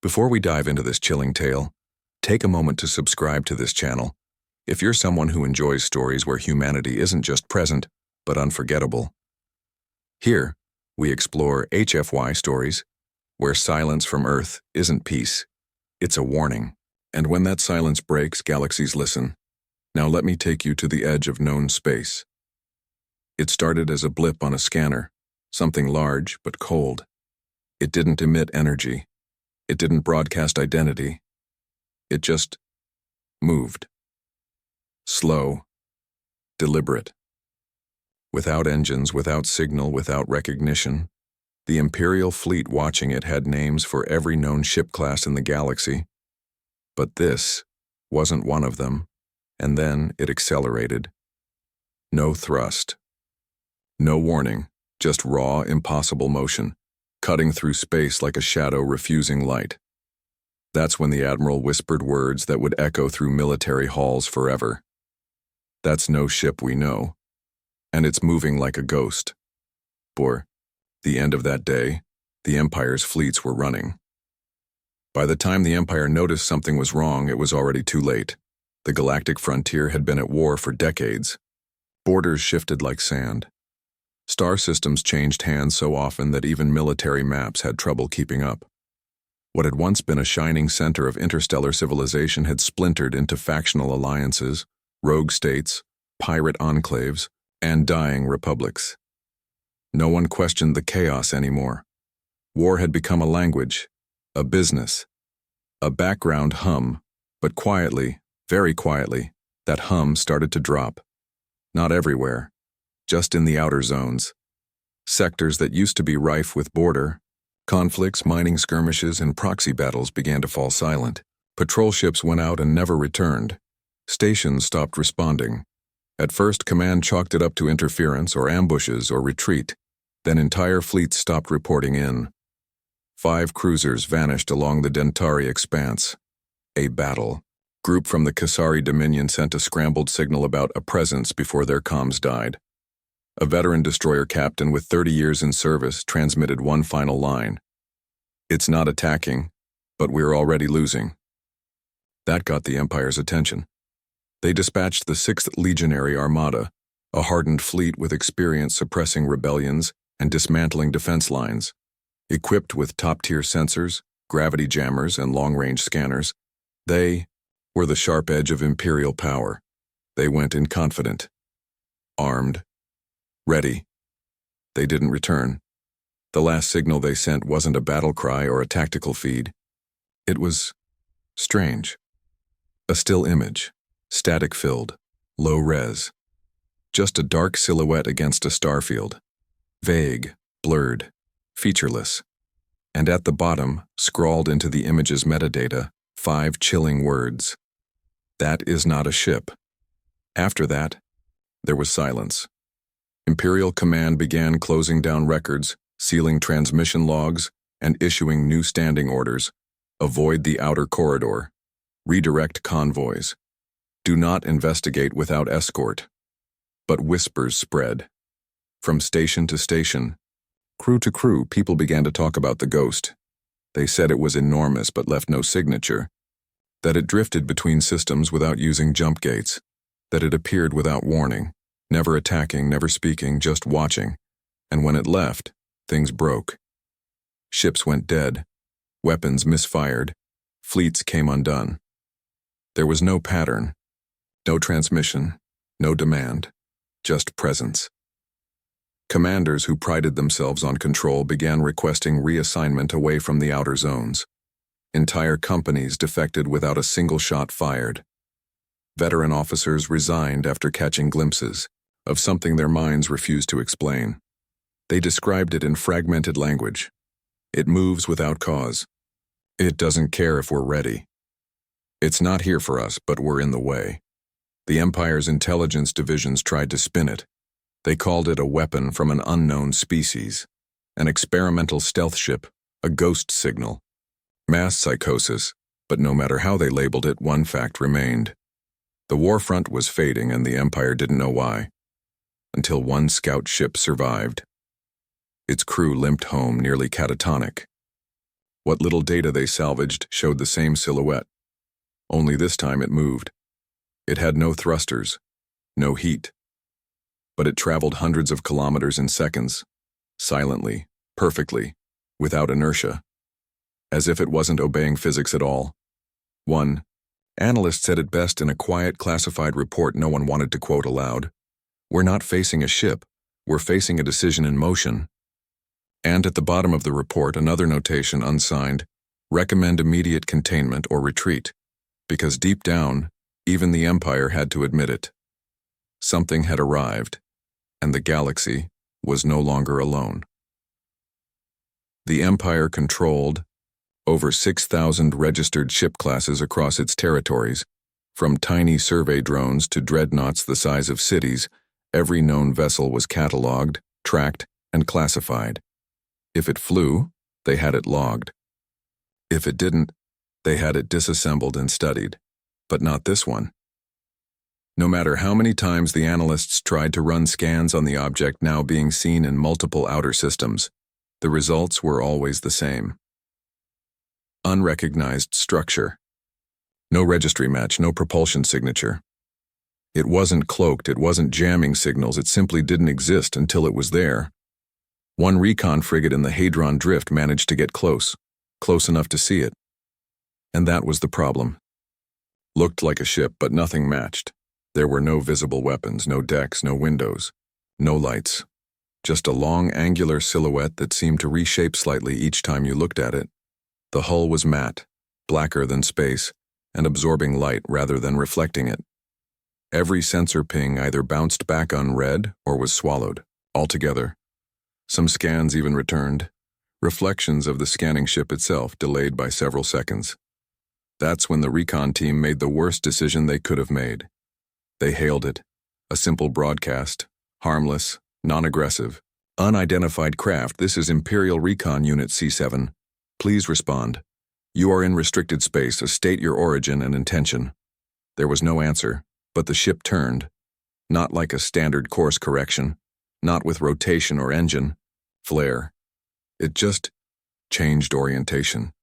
Before we dive into this chilling tale, take a moment to subscribe to this channel. If you're someone who enjoys stories where humanity isn't just present, but unforgettable. Here, we explore HFY stories, where silence from Earth isn't peace, it's a warning. And when that silence breaks, galaxies listen. Now let me take you to the edge of known space. It started as a blip on a scanner, something large but cold. It didn't emit energy. It didn't broadcast identity. It just moved. Slow, deliberate. Without engines, without signal, without recognition, the Imperial fleet watching it had names for every known ship class in the galaxy. But this wasn't one of them, and then it accelerated. No thrust. No warning, just raw, impossible motion, cutting through space like a shadow refusing light. That's when the Admiral whispered words that would echo through military halls forever. That's no ship we know, and it's moving like a ghost. For the end of that day, the Empire's fleets were running. By the time the Empire noticed something was wrong, it was already too late. The galactic frontier had been at war for decades. Borders shifted like sand. Star systems changed hands so often that even military maps had trouble keeping up. What had once been a shining center of interstellar civilization had splintered into factional alliances, rogue states, pirate enclaves, and dying republics. No one questioned the chaos anymore. War had become a language, a business, a background hum, but quietly, very quietly, that hum started to drop. Not everywhere, just in the outer zones. Sectors that used to be rife with border conflicts, mining skirmishes, and proxy battles began to fall silent. Patrol ships went out and never returned. Stations stopped responding. At first, command chalked it up to interference or ambushes or retreat. Then entire fleets stopped reporting in. 5 cruisers vanished along the Dentari expanse. A battle. Group from the Kasari Dominion sent a scrambled signal about a presence before their comms died. A veteran destroyer captain with 30 years in service transmitted one final line. "It's not attacking, but we're already losing." That got the Empire's attention. They dispatched the 6th Legionary Armada, a hardened fleet with experience suppressing rebellions and dismantling defense lines. Equipped with top-tier sensors, gravity jammers, and long-range scanners, they were the sharp edge of Imperial power. They went in confident, armed, ready. They didn't return. The last signal they sent wasn't a battle cry or a tactical feed. It was strange. A still image, static-filled, low-res. Just a dark silhouette against a starfield. Vague, blurred, featureless. And at the bottom, scrawled into the image's metadata, 5 chilling words. "That is not a ship." After that, there was silence. Imperial Command began closing down records, sealing transmission logs, and issuing new standing orders. Avoid the outer corridor. Redirect convoys. Do not investigate without escort. But whispers spread. From station to station, crew to crew, people began to talk about the ghost. They said it was enormous but left no signature. That it drifted between systems without using jump gates. That it appeared without warning. Never attacking, never speaking, just watching. And when it left, things broke. Ships went dead. Weapons misfired. Fleets came undone. There was no pattern. No transmission. No demand. Just presence. Commanders who prided themselves on control began requesting reassignment away from the outer zones. Entire companies defected without a single shot fired. Veteran officers resigned after catching glimpses of something their minds refused to explain. They described it in fragmented language. It moves without cause. It doesn't care if we're ready. It's not here for us, but we're in the way. The Empire's intelligence divisions tried to spin it. They called it a weapon from an unknown species, an experimental stealth ship, a ghost signal, mass psychosis, but no matter how they labeled it, one fact remained. The war front was fading and the Empire didn't know why. Until one scout ship survived. Its crew limped home nearly catatonic. What little data they salvaged showed the same silhouette. Only this time it moved. It had no thrusters, no heat. But it traveled hundreds of kilometers in seconds, silently, perfectly, without inertia, as if it wasn't obeying physics at all. One analyst said it best in a quiet, classified report no one wanted to quote aloud. "We're not facing a ship, we're facing a decision in motion." And at the bottom of the report, another notation unsigned: "Recommend immediate containment or retreat," because deep down, even the Empire had to admit it. Something had arrived, and the galaxy was no longer alone. The Empire controlled over 6,000 registered ship classes across its territories. From tiny survey drones to dreadnoughts the size of cities, every known vessel was catalogued, tracked, and classified. If it flew, they had it logged. If it didn't, they had it disassembled and studied. But not this one. No matter how many times the analysts tried to run scans on the object now being seen in multiple outer systems, the results were always the same. Unrecognized structure. No registry match, no propulsion signature. It wasn't cloaked, it wasn't jamming signals, it simply didn't exist until it was there. One recon frigate in the Hadron Drift managed to get close enough to see it. And that was the problem. Looked like a ship, but nothing matched. There were no visible weapons, no decks, no windows, no lights. Just a long, angular silhouette that seemed to reshape slightly each time you looked at it. The hull was matte, blacker than space, and absorbing light rather than reflecting it. Every sensor ping either bounced back unread or was swallowed altogether. Some scans even returned, reflections of the scanning ship itself delayed by several seconds. That's when the recon team made the worst decision they could have made. They hailed it, a simple broadcast, harmless, non-aggressive, unidentified craft. "This is Imperial Recon Unit C7. Please respond. You are in restricted space. State your origin and intention." There was no answer, but the ship turned. Not like a standard course correction, not with rotation or engine flare. It just changed orientation.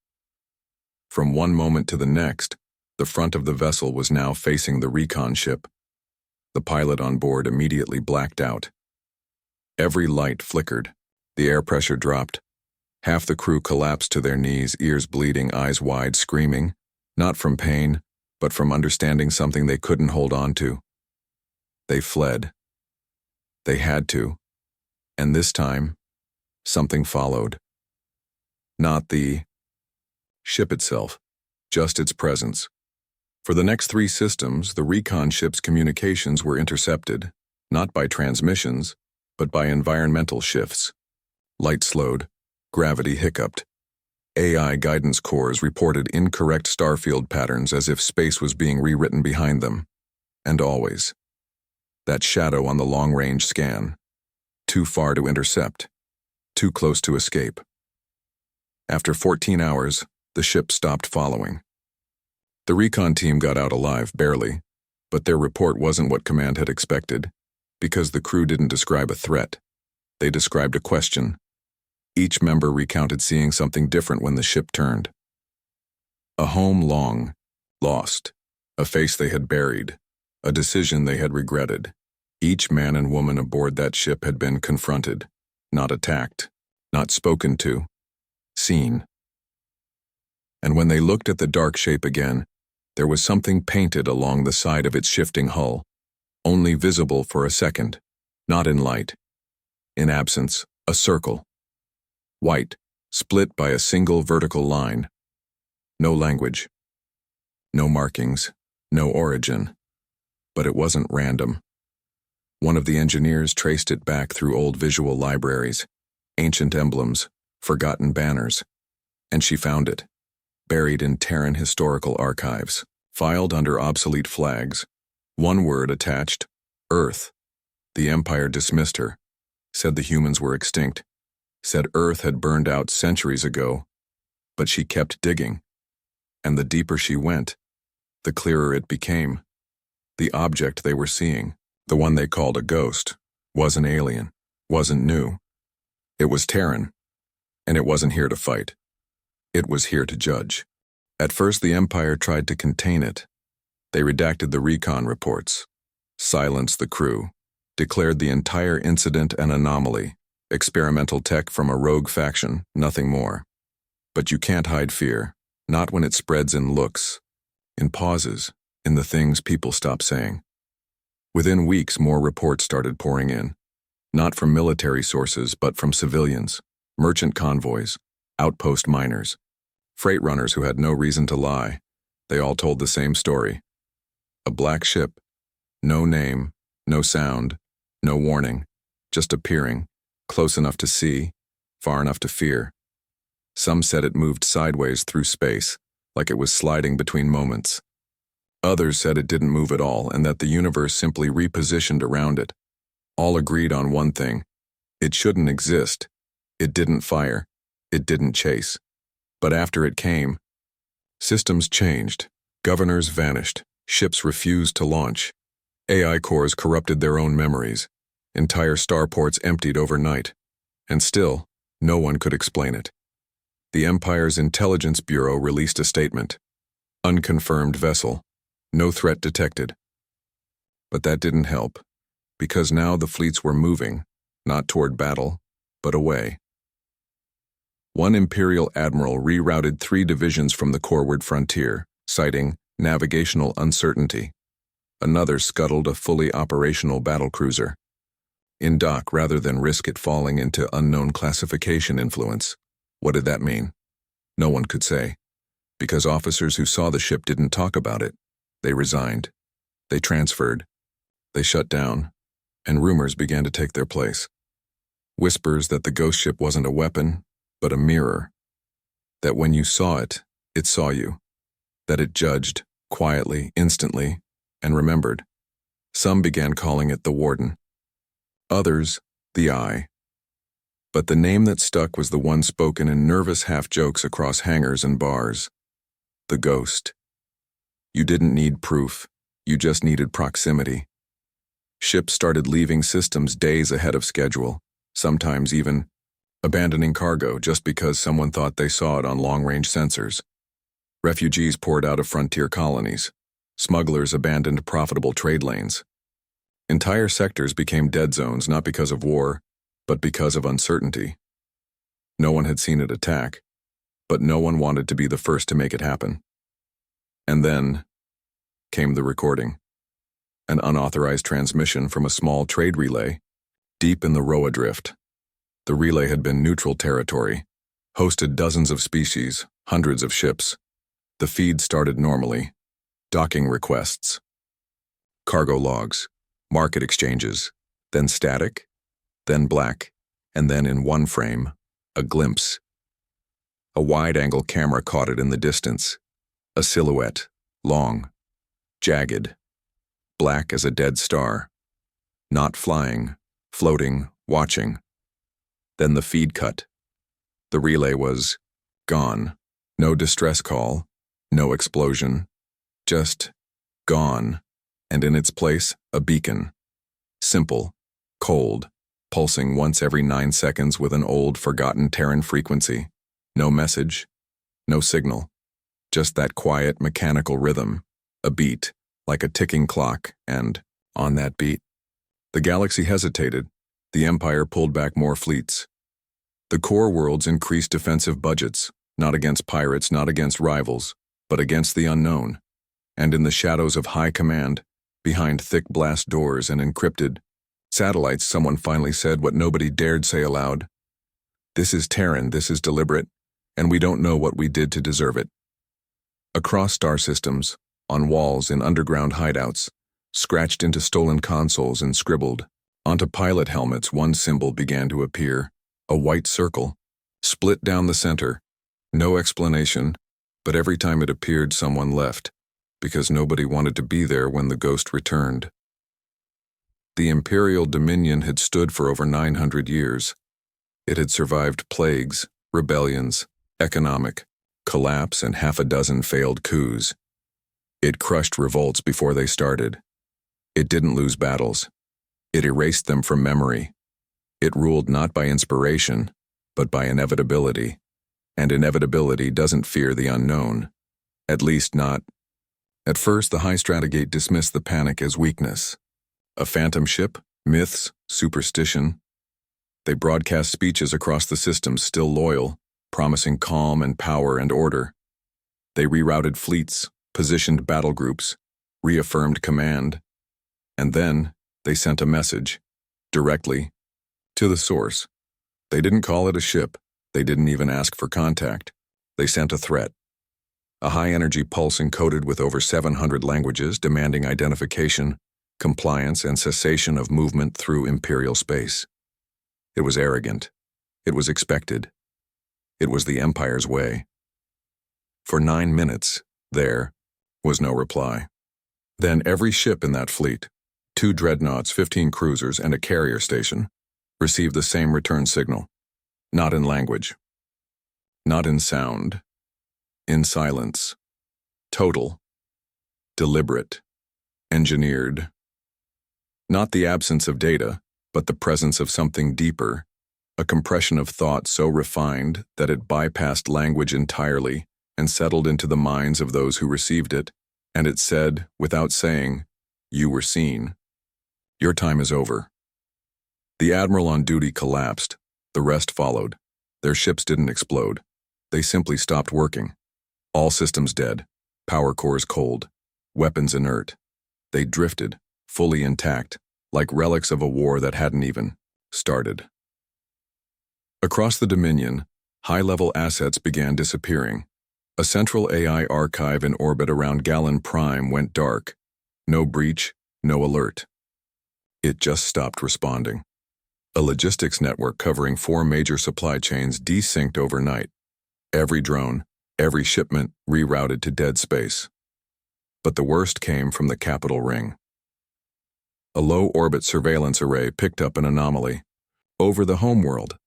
From one moment to the next, the front of the vessel was now facing the recon ship. The pilot on board immediately blacked out. Every light flickered. The air pressure dropped. Half the crew collapsed to their knees, ears bleeding, eyes wide, screaming, not from pain, but from understanding something they couldn't hold on to. They fled. They had to. And this time, something followed. Not the ship itself, just its presence. For the next 3 systems, the recon ship's communications were intercepted, not by transmissions, but by environmental shifts. Light slowed, gravity hiccuped. AI guidance cores reported incorrect starfield patterns as if space was being rewritten behind them. And always. That shadow on the long-range scan. Too far to intercept. Too close to escape. After 14 hours, the ship stopped following. The recon team got out alive, barely, but their report wasn't what command had expected, because the crew didn't describe a threat. They described a question. Each member recounted seeing something different when the ship turned. A home long lost, a face they had buried, a decision they had regretted. Each man and woman aboard that ship had been confronted, not attacked, not spoken to, seen. And when they looked at the dark shape again, there was something painted along the side of its shifting hull, only visible for a second, not in light. In absence, a circle. White, split by a single vertical line. No language. No markings, no origin. But it wasn't random. One of the engineers traced it back through old visual libraries, ancient emblems, forgotten banners, and she found it. Buried in Terran historical archives, filed under obsolete flags. One word attached: Earth. The Empire dismissed her, said the humans were extinct, said Earth had burned out centuries ago, but she kept digging. And the deeper she went, the clearer it became. The object they were seeing, the one they called a ghost, wasn't alien, wasn't new. It was Terran, and it wasn't here to fight. It was here to judge. At first, the Empire tried to contain it. They redacted the recon reports, silenced the crew, declared the entire incident an anomaly, experimental tech from a rogue faction, nothing more. But you can't hide fear, not when it spreads in looks, in pauses, in the things people stop saying. Within weeks, more reports started pouring in, not from military sources, but from civilians, merchant convoys, outpost miners, freight runners who had no reason to lie. They all told the same story. A black ship, no name, no sound, no warning, just appearing, close enough to see, far enough to fear. Some said it moved sideways through space, like it was sliding between moments. Others said it didn't move at all and that the universe simply repositioned around it. All agreed on one thing: it shouldn't exist. It didn't fire. It didn't chase. But after it came, systems changed, governors vanished, ships refused to launch, AI cores corrupted their own memories, entire starports emptied overnight, and still, no one could explain it. The Empire's Intelligence Bureau released a statement: unconfirmed vessel, no threat detected. But that didn't help, because now the fleets were moving, not toward battle, but away. One Imperial admiral rerouted 3 divisions from the coreward frontier, citing navigational uncertainty. Another scuttled a fully operational battlecruiser. In dock rather than risk it falling into unknown classification influence. What did that mean? No one could say, because officers who saw the ship didn't talk about it. They resigned. They transferred. They shut down, and rumors began to take their place. Whispers that the ghost ship wasn't a weapon, but a mirror. That when you saw it, it saw you. That it judged, quietly, instantly, and remembered. Some began calling it the Warden. Others, the Eye. But the name that stuck was the one spoken in nervous half-jokes across hangars and bars. The Ghost. You didn't need proof, you just needed proximity. Ships started leaving systems days ahead of schedule, sometimes even abandoning cargo just because someone thought they saw it on long-range sensors. Refugees poured out of frontier colonies. Smugglers abandoned profitable trade lanes. Entire sectors became dead zones not because of war, but because of uncertainty. No one had seen it attack, but no one wanted to be the first to make it happen. And then came the recording. An unauthorized transmission from a small trade relay, deep in the Roa Drift. The relay had been neutral territory, hosted dozens of species, hundreds of ships. The feed started normally. Docking requests, cargo logs, market exchanges, then static, then black, and then in one frame, a glimpse. A wide-angle camera caught it in the distance. A silhouette, long, jagged, black as a dead star. Not flying, floating, watching. Then the feed cut. The relay was gone. No distress call, no explosion. Just gone, and in its place, a beacon. Simple, cold, pulsing once every 9 seconds with an old, forgotten Terran frequency. No message, no signal. Just that quiet, mechanical rhythm, a beat, like a ticking clock, and, on that beat, the galaxy hesitated. The Empire pulled back more fleets. The core worlds increased defensive budgets, not against pirates, not against rivals, but against the unknown. And in the shadows of high command, behind thick blast doors and encrypted satellites, someone finally said what nobody dared say aloud. This is Terran, this is deliberate, and we don't know what we did to deserve it. Across star systems, on walls in underground hideouts, scratched into stolen consoles and scribbled, onto pilot helmets one symbol began to appear, a white circle, split down the center. No explanation, but every time it appeared someone left, because nobody wanted to be there when the ghost returned. The Imperial Dominion had stood for over 900 years. It had survived plagues, rebellions, economic collapse, and half a dozen failed coups. It crushed revolts before they started. It didn't lose battles. It erased them from memory. It ruled not by inspiration, but by inevitability. and inevitability doesn't fear the unknown. At least not. At first, the High Stratagate dismissed the panic as weakness. A phantom ship? Myths? Superstition? They broadcast speeches across the systems still loyal, promising calm and power and order. They rerouted fleets, positioned battle groups, reaffirmed command. And then, they sent a message, directly, to the source. They didn't call it a ship. They didn't even ask for contact. They sent a threat. A high-energy pulse encoded with over 700 languages demanding identification, compliance, and cessation of movement through Imperial space. It was arrogant. It was expected. It was the Empire's way. For 9 minutes, there was no reply. Then every ship in that fleet, 2 dreadnoughts, 15 cruisers, and a carrier station, received the same return signal. Not in language. Not in sound. In silence. Total. Deliberate. Engineered. Not the absence of data, but the presence of something deeper, a compression of thought so refined that it bypassed language entirely and settled into the minds of those who received it, and it said, without saying, "You were seen. Your time is over." The admiral on duty collapsed. The rest followed. Their ships didn't explode. They simply stopped working. All systems dead, power cores cold, weapons inert. They drifted, fully intact, like relics of a war that hadn't even started. Across the Dominion, high-level assets began disappearing. A central AI archive in orbit around Gallon Prime went dark. No breach, no alert. It just stopped responding. A logistics network covering 4 major supply chains desynced overnight. Every drone, every shipment rerouted to dead space. But the worst came from the capital ring. A low-orbit surveillance array picked up an anomaly. Over the homeworld,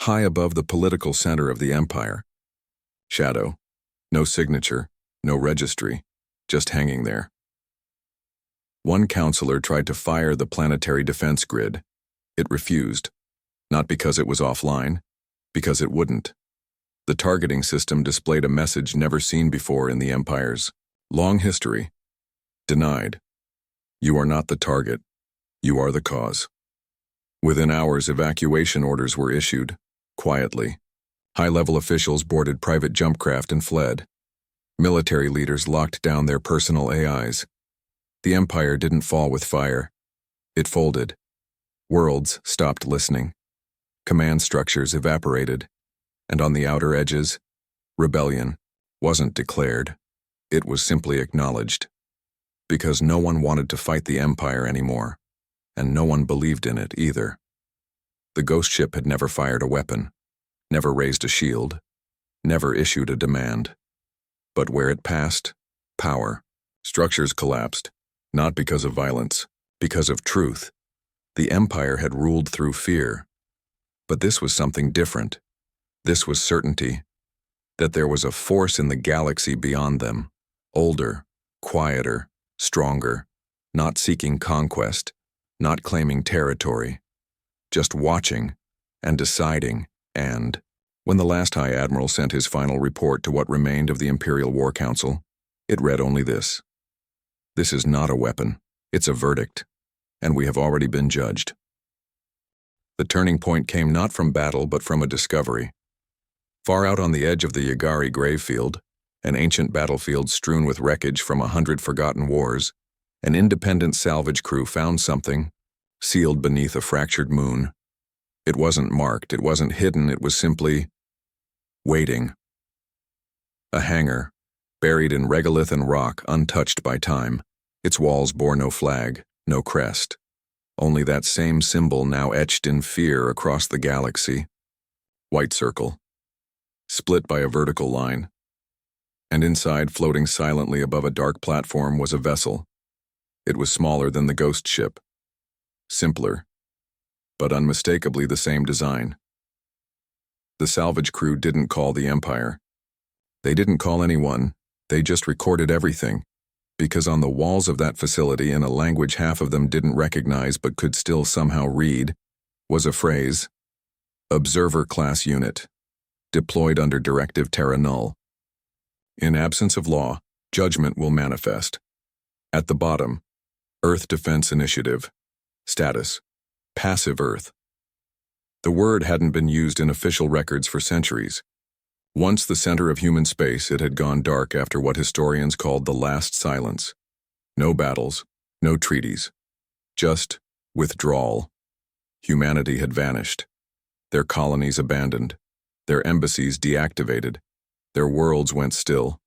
high above the political center of the Empire. Shadow. No signature, no registry, just hanging there. One counselor tried to fire the planetary defense grid. It refused. Not because it was offline, because it wouldn't. The targeting system displayed a message never seen before in the Empire's long history. Denied. You are not the target. You are the cause. Within hours, evacuation orders were issued, quietly. High-level officials boarded private jump craft and fled. Military leaders locked down their personal AIs. The Empire didn't fall with fire. It folded. Worlds stopped listening. Command structures evaporated. And on the outer edges, rebellion wasn't declared. It was simply acknowledged. Because no one wanted to fight the Empire anymore. And no one believed in it either. The ghost ship had never fired a weapon, never raised a shield, never issued a demand. But where it passed, power, structures collapsed, not because of violence, because of truth. The Empire had ruled through fear. But this was something different. This was certainty, that there was a force in the galaxy beyond them, older, quieter, stronger, not seeking conquest, not claiming territory, just watching and deciding. And when the last High Admiral sent his final report to what remained of the Imperial War Council, it read only this: "This is not a weapon, it's a verdict, and we have already been judged." The turning point came not from battle but from a discovery. Far out on the edge of the Yagari gravefield, an ancient battlefield strewn with wreckage from 100 forgotten wars, an independent salvage crew found something, sealed beneath a fractured moon. It wasn't marked, it wasn't hidden, it was simply waiting. A hangar, buried in regolith and rock, untouched by time. Its walls bore no flag, no crest. Only that same symbol now etched in fear across the galaxy. White circle, split by a vertical line. And inside, floating silently above a dark platform, was a vessel. It was smaller than the ghost ship. Simpler, but unmistakably the same design. The salvage crew didn't call the Empire. They didn't call anyone, they just recorded everything, because on the walls of that facility, in a language half of them didn't recognize but could still somehow read, was a phrase: Observer Class Unit, deployed under Directive Terra Null. In absence of law, judgment will manifest. At the bottom, Earth Defense Initiative. Status: Passive Earth. The word hadn't been used in official records for centuries. Once the center of human space, it had gone dark after what historians called the Last Silence. No battles, no treaties. Just withdrawal. Humanity had vanished. Their colonies abandoned. Their embassies deactivated. Their worlds went still.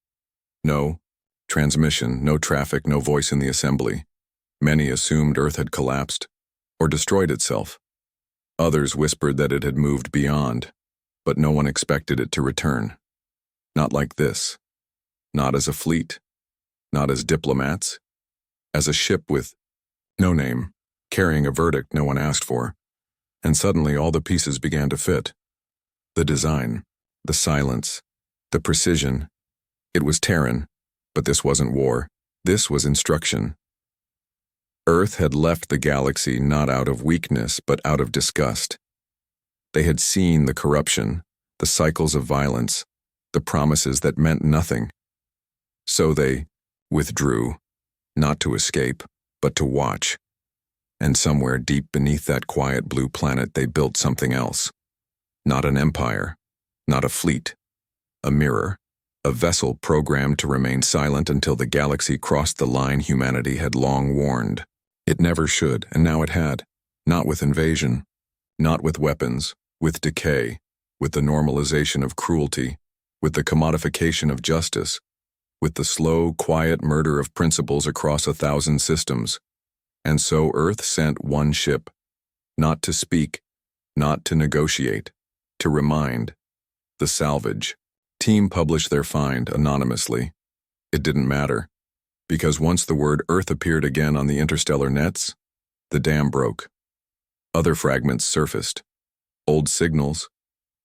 No transmission, no traffic, no voice in the assembly. Many assumed Earth had collapsed or destroyed itself. Others whispered that it had moved beyond, but no one expected it to return. Not like this. Not as a fleet. Not as diplomats. As a ship with no name, carrying a verdict no one asked for. And suddenly all the pieces began to fit. The design, the silence, the precision. It was Terran, but this wasn't war. This was instruction. Earth had left the galaxy not out of weakness, but out of disgust. They had seen the corruption, the cycles of violence, the promises that meant nothing. So they withdrew, not to escape, but to watch. And somewhere deep beneath that quiet blue planet they built something else. Not an empire, not a fleet, a mirror, a vessel programmed to remain silent until the galaxy crossed the line humanity had long warned. It never should, and now it had. Not with invasion, not with weapons, with decay, with the normalization of cruelty, with the commodification of justice, with the slow, quiet murder of principles across 1,000 systems. And so Earth sent one ship, not to speak, not to negotiate, to remind. The salvage team published their find anonymously. It didn't matter, because once the word Earth appeared again on the interstellar nets, the dam broke. Other fragments surfaced. Old signals,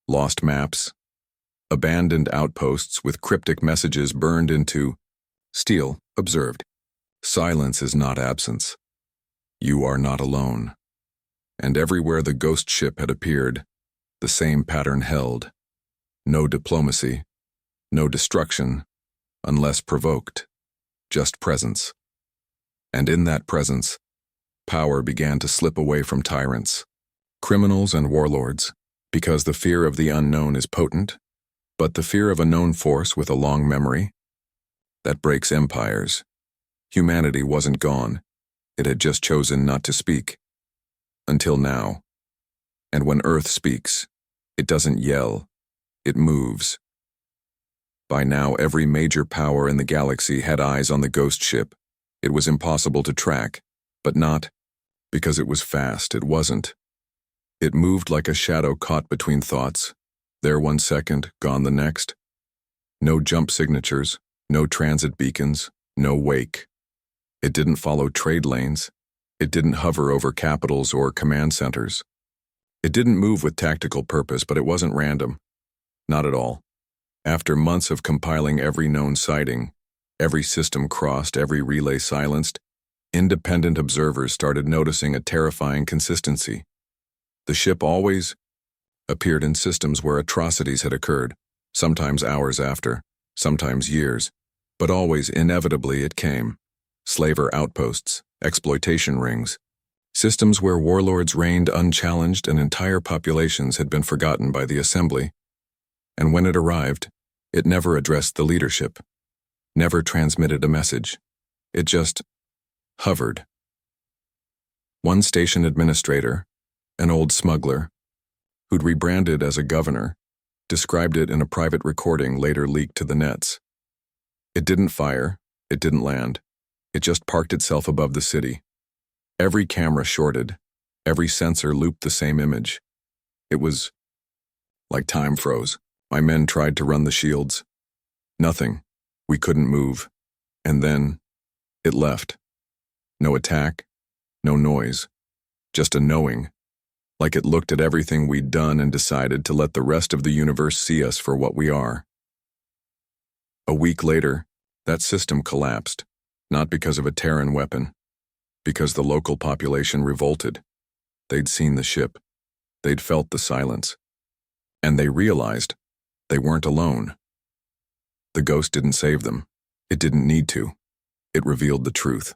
lost maps, abandoned outposts with cryptic messages burned into steel. Observed. Silence is not absence. You are not alone. And everywhere the ghost ship had appeared, the same pattern held. No diplomacy, no destruction, unless provoked, just presence. And in that presence, power began to slip away from tyrants, criminals and warlords, because the fear of the unknown is potent, but the fear of a known force with a long memory, that breaks empires. Humanity wasn't gone. It had just chosen not to speak. Until now. And when Earth speaks, it doesn't yell, it moves. By now, every major power in the galaxy had eyes on the ghost ship. It was impossible to track, but not because it was fast. It wasn't. It moved like a shadow caught between thoughts. There 1 second, gone the next. No jump signatures, no transit beacons, no wake. It didn't follow trade lanes. It didn't hover over capitals or command centers. It didn't move with tactical purpose, but it wasn't random. Not at all. After months of compiling every known sighting, every system crossed, every relay silenced, independent observers started noticing a terrifying consistency. The ship always appeared in systems where atrocities had occurred, sometimes hours after, sometimes years, but always inevitably it came. Slaver outposts, exploitation rings, systems where warlords reigned unchallenged and entire populations had been forgotten by the assembly. And when it arrived, it never addressed the leadership, never transmitted a message. It just hovered. One station administrator, an old smuggler, who'd rebranded as a governor, described it in a private recording later leaked to the nets. It didn't fire, it didn't land. It just parked itself above the city. Every camera shorted, every sensor looped the same image. It was like time froze. My men tried to run the shields. Nothing. We couldn't move. And then it left. No attack, no noise, just a knowing, like it looked at everything we'd done and decided to let the rest of the universe see us for what we are. A week later, that system collapsed, not because of a Terran weapon, because the local population revolted. They'd seen the ship. They'd felt the silence. And they realized They weren't alone. The ghost didn't save them. It didn't need to. It revealed the truth.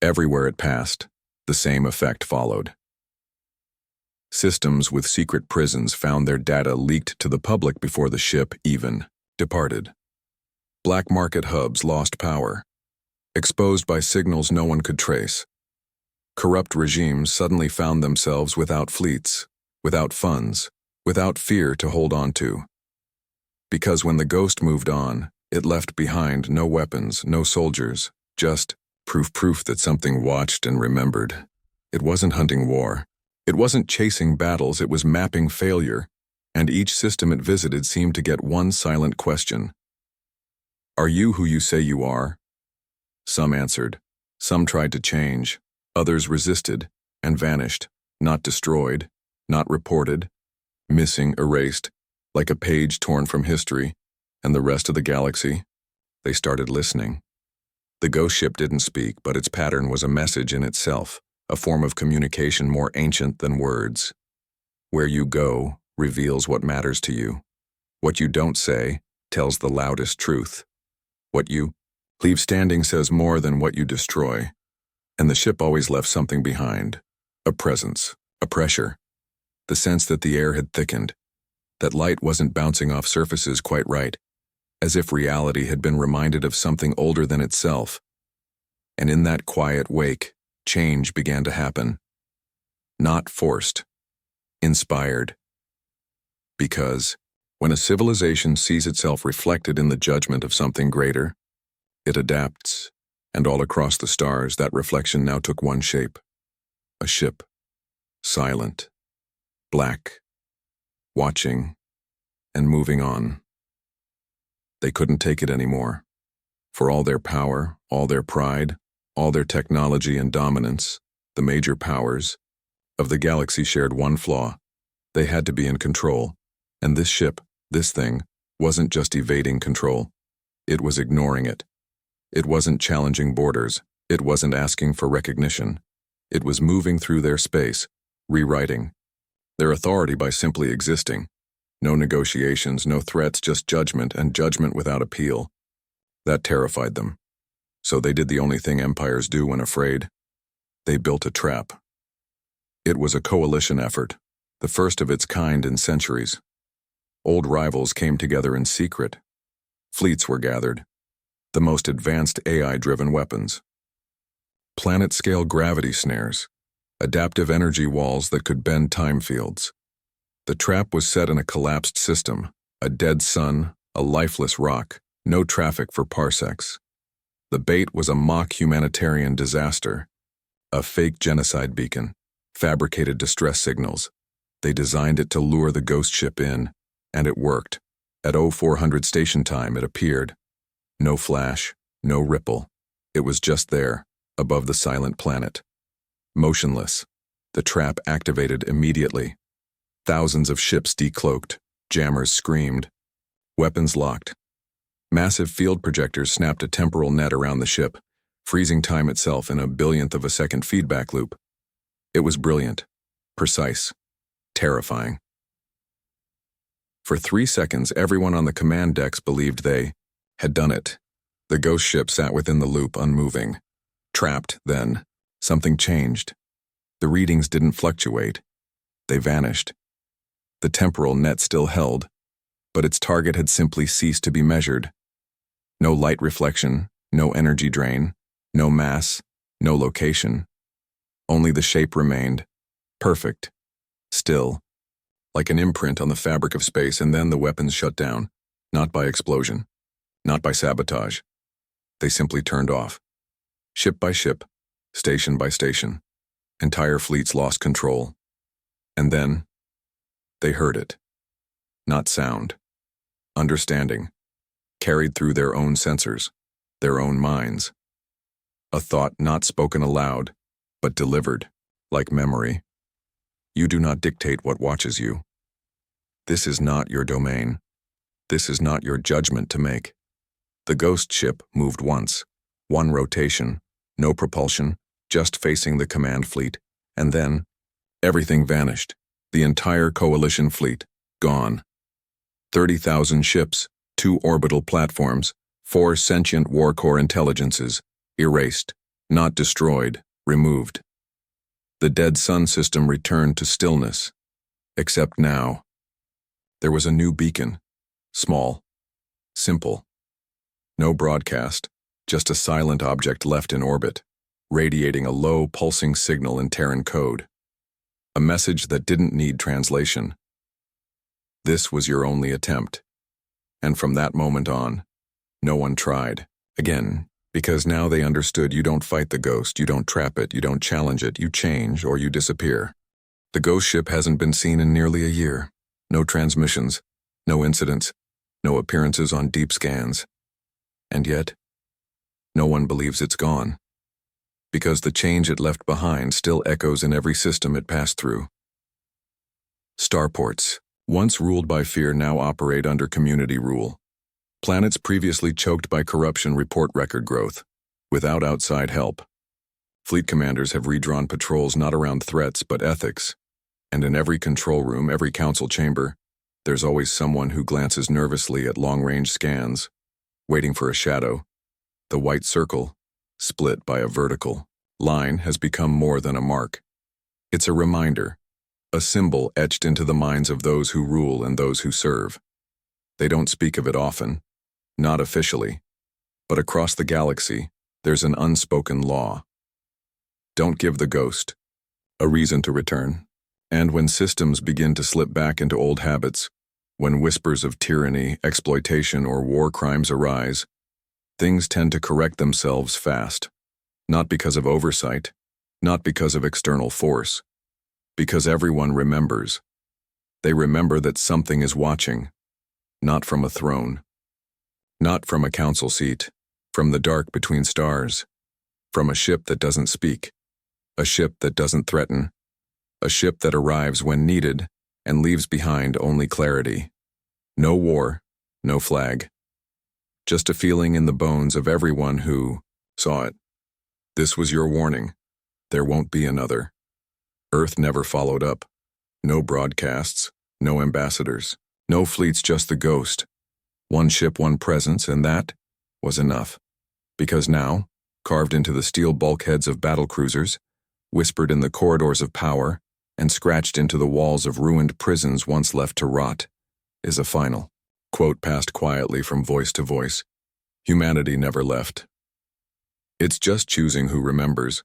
Everywhere it passed, the same effect followed. Systems with secret prisons found their data leaked to the public before the ship even departed. Black market hubs lost power, exposed by signals no one could trace. Corrupt regimes suddenly found themselves without fleets, without funds, without fear to hold on to. Because when the ghost moved on, it left behind no weapons, no soldiers, just proof that something watched and remembered. It wasn't hunting war. It wasn't chasing battles, it was mapping failure, and each system it visited seemed to get one silent question. Are you who you say you are? Some answered. Some tried to change. Others resisted and vanished, not destroyed, not reported, missing, erased, like a page torn from history, and the rest of the galaxy. They started listening. The ghost ship didn't speak, but its pattern was a message in itself, a form of communication more ancient than words. Where you go reveals what matters to you. What you don't say tells the loudest truth. What you leave standing says more than what you destroy. And the ship always left something behind. A presence, a pressure. The sense that the air had thickened. That light wasn't bouncing off surfaces quite right. As if reality had been reminded of something older than itself. And in that quiet wake, change began to happen. Not forced. Inspired. Because when a civilization sees itself reflected in the judgment of something greater, it adapts, and all across the stars that reflection now took one shape. A ship. Silent. Black. Watching. And moving on. They couldn't take it anymore. For all their power, all their pride, all their technology and dominance, the major powers of the galaxy shared one flaw. They had to be in control. And this ship, this thing, wasn't just evading control. It was ignoring it. It wasn't challenging borders. It wasn't asking for recognition. It was moving through their space, rewriting their authority by simply existing. No negotiations, no threats, just judgment, and judgment without appeal. That terrified them. So they did the only thing empires do when afraid. They built a trap. It was a coalition effort, the first of its kind in centuries. Old rivals came together in secret. Fleets were gathered. The most advanced AI-driven weapons. Planet-scale gravity snares. Adaptive energy walls that could bend time fields. The trap was set in a collapsed system, a dead sun, a lifeless rock, no traffic for parsecs. The bait was a mock humanitarian disaster, a fake genocide beacon, fabricated distress signals. They designed it to lure the ghost ship in, and it worked. At 0400 station time it appeared. No flash, no ripple. It was just there, above the silent planet. Motionless. The trap activated immediately. Thousands of ships decloaked. Jammers screamed. Weapons locked. Massive field projectors snapped a temporal net around the ship, freezing time itself in a billionth of a second feedback loop. It was brilliant, precise, terrifying. For 3 seconds, everyone on the command decks believed they had done it. The ghost ship sat within the loop, unmoving. Trapped, then, something changed. The readings didn't fluctuate. They vanished. The temporal net still held, but its target had simply ceased to be measured. No light reflection, no energy drain, no mass, no location. Only the shape remained, perfect, still, like an imprint on the fabric of space, and then the weapons shut down, not by explosion, not by sabotage. They simply turned off. Ship by ship, station by station, entire fleets lost control. And then, they heard it. Not sound. Understanding. Carried through their own sensors, their own minds. A thought not spoken aloud, but delivered, like memory. You do not dictate what watches you. This is not your domain. This is not your judgment to make. The ghost ship moved once, one rotation, no propulsion, just facing the command fleet, and then, everything vanished, the entire coalition fleet, gone. 30,000 ships, 2 orbital platforms, 4 sentient warcore intelligences, erased, not destroyed, removed. The dead sun system returned to stillness. Except now. There was a new beacon. Small. Simple. No broadcast, just a silent object left in orbit, radiating a low, pulsing signal in Terran code. A message that didn't need translation. This was your only attempt. And from that moment on, no one tried. Again, because now they understood you don't fight the ghost, you don't trap it, you don't challenge it, you change or you disappear. The ghost ship hasn't been seen in nearly a year. No transmissions, no incidents, no appearances on deep scans. And yet, no one believes it's gone. Because the change it left behind still echoes in every system it passed through. Starports, once ruled by fear, now operate under community rule. Planets previously choked by corruption report record growth, without outside help. Fleet commanders have redrawn patrols not around threats but ethics. And in every control room, every council chamber, there's always someone who glances nervously at long-range scans, waiting for a shadow. The white circle, split by a vertical line, has become more than a mark. It's a reminder, a symbol etched into the minds of those who rule and those who serve. They don't speak of it often, not officially, but across the galaxy, there's an unspoken law. Don't give the ghost a reason to return. And when systems begin to slip back into old habits, when whispers of tyranny, exploitation, or war crimes arise, things tend to correct themselves fast. Not because of oversight, not because of external force, because everyone remembers. They remember that something is watching, not from a throne, not from a council seat, from the dark between stars, from a ship that doesn't speak, a ship that doesn't threaten, a ship that arrives when needed and leaves behind only clarity. No war, no flag. Just a feeling in the bones of everyone who saw it. This was your warning. There won't be another. Earth never followed up. No broadcasts, no ambassadors, no fleets, just the ghost. One ship, one presence, and that was enough. Because now, carved into the steel bulkheads of battlecruisers, whispered in the corridors of power, and scratched into the walls of ruined prisons once left to rot, is a final quote passed quietly from voice to voice. Humanity never left. It's just choosing who remembers.